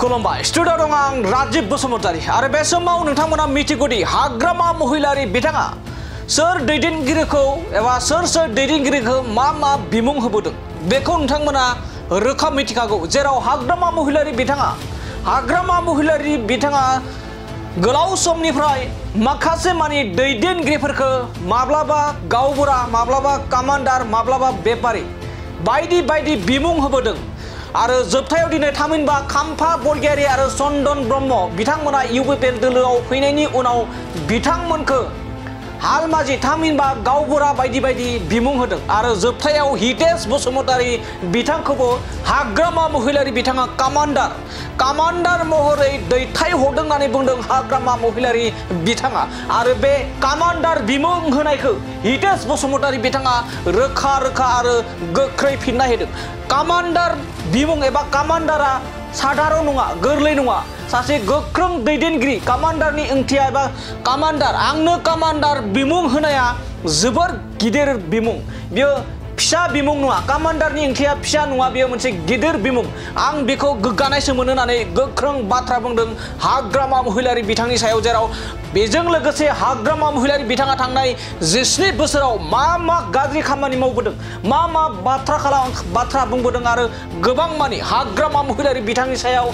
खुलुमबाय स्टुडिअ दं आं राजीब बसुमतारी आरो बे समाव नोंथांमोना मिथिगौदि हाग्रामा महिलारि बिथाङा सोर दैदेनगिरिखौ एबा सोर दैदेनगिरिखौ मा बिमुं होबोदों बेखौ नोंथांमोना रोखा मिथिखागौ जेराव हाग्रामा महिलारि बिथाङा गोलाव समनिफ्राय माखासे मानि दैदेनगिरिफोरखौ माब्लाबा गावबुरा माब्लाबा कमान्डार माब्लाबा बेपारी बायदि बिमुं होबोदों आरो जोबथायाव दिनै थामहिनबा खाम्फा बरगयारी आरो चन्दन ब्रह्म बिथांमोना इउपिपिएल दोलोआव फैनायनि उनाव बिथांमोनखौ हालमाजि थामहिनबा गावबुरा बायदि बिमुं होदों आरो जोबथायाव हितेश बसुमतारी बिथांखौबो हाग्रामा महिलारि बिथाङा कमान्डार महरै दैथायहरदों होननानै बुंदों हाग्रामा महिलारि बिथाङा आरो बे कमान्डार बिमुं होनायखौ हितेश बसुमतारी बिथाङा रोखा आरो गोख्रै फिननाय होदों। कमान्डार बिमुं एबा कमान्डारा साधारन नङा गोरलै नङा सासे गोख्रों दैदेनगिरि कमान्डारनि ओंथिया एबा कमान्डार आंनो कमान्डार बिमुं होनाया जोबोर गिदिर बिमुं बियो फिसा बिमुं नङा कमान्डारनि ओंथिया फिसा नङा बियो मोनसे गिदिर बिमुं आं बेखौ गोग्गानायसो मोनो होननानै गोख्रों बाथ्रा बुंदों हाग्रामा महिलारि बिथांनि सायाव जेराव बेजों लोगोसे हाग्रामा महिलारि बिथाङा थांनाय 17 बोसोराव मा गाज्रि खामानि मावबोदों मा बाथ्रा बुंबोदों आरो गोबां मानि हाग्रामा महिलारि बिथांनि सायाव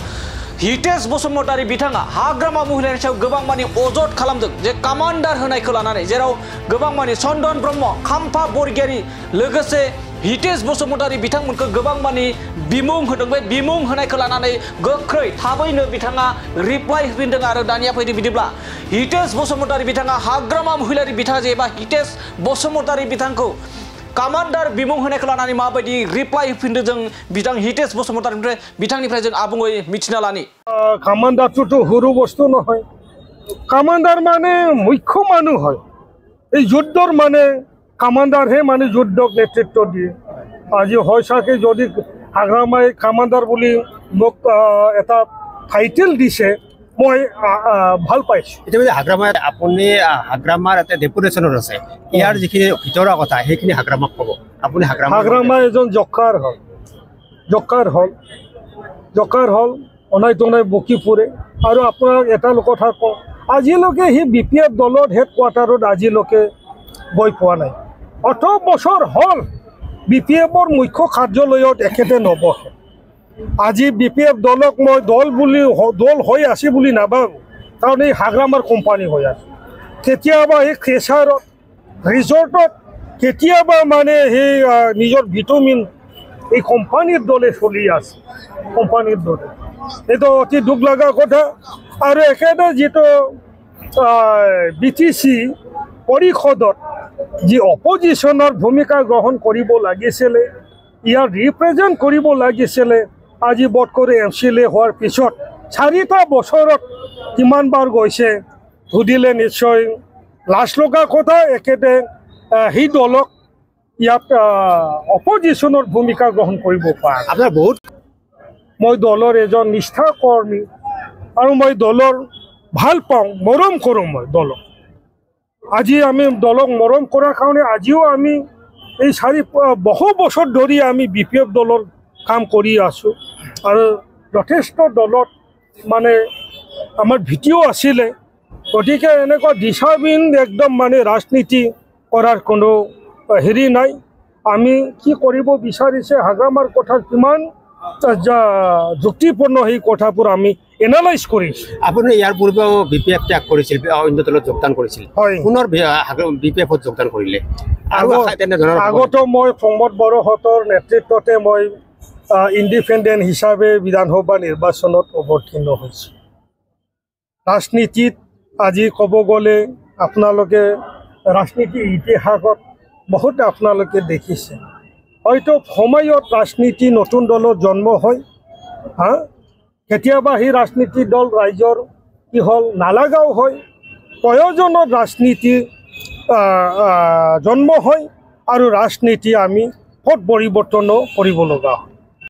हितेश बसुमतारी बिथाङा हाग्रामा महिलारि सायाव गोबां मानि अजद खालामदों जे कमान्डार होनायखौ लानानै जेराव गोबां मानि चन्दन ब्रह्म खाम्फा बरगयारी लोगोसे हितेश बसुमतारी बिथांमोनखौ गोबां मानि बिमुं होदों बे बिमुं होनायखौ लानानै गोख्रै थाबैनो बिथाङा रिप्लाइ होफिनदों आरो दानिया फैदों बिदिब्ला हितेश बसुमतारी बिथाङा हाग्रामा महिलारि बिथाङा जेबा हितेश बसुमतारी बिथांखौ कमान्डार बिमुं होनायखौ लानानै माबायदि रिप्लाइ होफिनदों जों बिथां हितेश बसुमतारी बिथांनिफ्राय जों आबुङै मिथिना लानि। कमान्डारथ' हुरु बस्तु নহয় कमान्डार माने मुख्य मानु হয় এই যুদ্ধৰ মানে कमान्डारহে মানে যুদ্ধক নেতৃত্ব দিয়ে আজি হয় চাগে যদি হাগ্ৰামাই কমান্ডাৰ বুলি মোক এটা টাইটেল দিছে মই ভাল পাইছো। ইতিমধ্যে হাগ্ৰামাত আপুনি হাগ্ৰামাৰ এটা ডেপুটেশ্যনত আছে ইয়াৰ যিখিনি ভিতৰৰ কথা সেইখিনি হাগ্ৰামাক ক'ব আপুনি হাগ্ৰামা এজন জকাৰ হল অনাই তনাই বকি ফুৰে আৰু আপোনাক এটা কথা কওঁ আজিলৈকে সি বিপিএফ দলৰ হেডকোৱাৰ্টাৰত আজিলৈকে গৈ পোৱা নাই 18 বছৰ হ'ল বিপিএফৰ মুখ্য কাৰ্যালয়ত এখেতে নবহে আজি বিপিএফ দলক মই দল হৈ আছে বুলি নাভাবোঁ কাৰণ এই হাগ্ৰামাৰ কোম্পানী হৈ আছে কেতিয়াবা এই ক্ৰেচাৰত ৰিজৰ্টত কেতিয়াবা মানে সেই নিজৰ ভিটামিন এই কোম্পানীৰ দলে চলি আছে কোম্পানীৰ দলে এইটো অতি দুখ লগা কথা আৰু একেটা যিটো বিটিচি পৰিষদত যি অপজিশ্যনৰ ভূমিকা গ্ৰহণ কৰিব লাগিছিলে ইয়াৰ ৰিপ্ৰেজেণ্ট কৰিব লাগিছিলে আজি বট কৰি এমচিএলএ হোৱাৰ পিছত 4টা বছৰত কিমানবাৰ গৈছে সুধিলে নিশ্চয় লাজ লগা কথা একেতে সেই দলক ইয়াত অপজিশ্যনৰ ভূমিকা গ্ৰহণ কৰিব পাৰে আপোনাৰ বহুত মই দলৰ এজন নিষ্ঠা কৰ্মী আৰু মই দলৰ ভাল পাওঁ মৰম কৰোঁ মই দলক আজি আমি দলক মৰম কৰাৰ কাৰণে আজিও আমি এই বহু বছৰ ধৰি আমি বিপিএফ দলৰ কাম কৰি আছোঁ আৰু যথেষ্ট দলত মানে আমাৰ ভিডিঅ' আছিলে গতিকে এনেকুৱা দিশাবিহীন একদম মানে ৰাজনীতি কৰাৰ কোনো হেৰি নাই আমি কি কৰিব বিচাৰিছে হাগ্ৰামাৰ কথা কিমান যুক্তিপূৰ্ণ সেই কথাবোৰ আমি এনালাইজ কৰিছোঁ। আপুনি ইয়াৰ পূৰ্বেও বিপিএফ ত্যাগ কৰিছিল অন্য দলত যোগদান কৰিছিল পুনৰ বিপিএফত যোগদান কৰিলে আৰু আগতো মই প্ৰমোদ বড়োহঁতৰ নেতৃত্বতে মই ইণ্ডিপেণ্ডেণ্ট হিচাপে বিধানসভা নিৰ্বাচনত অৱতীৰ্ণ হৈছোঁ। ৰাজনীতিত আজি ক'ব গ'লে আপোনালোকে ৰাজনীতিৰ ইতিহাসত বহুত আপোনালোকে দেখিছে হয়তো সময়ত ৰাজনীতি নতুন দলত জন্ম হয় কেতিয়াবা সেই ৰাজনীতি দল ৰাইজৰ কি হ'ল নালাগাও হয় প্ৰয়োজনত ৰাজনীতি জন্ম হয় আৰু ৰাজনীতি আমি পথ পৰিৱৰ্তনো কৰিব লগা হয়।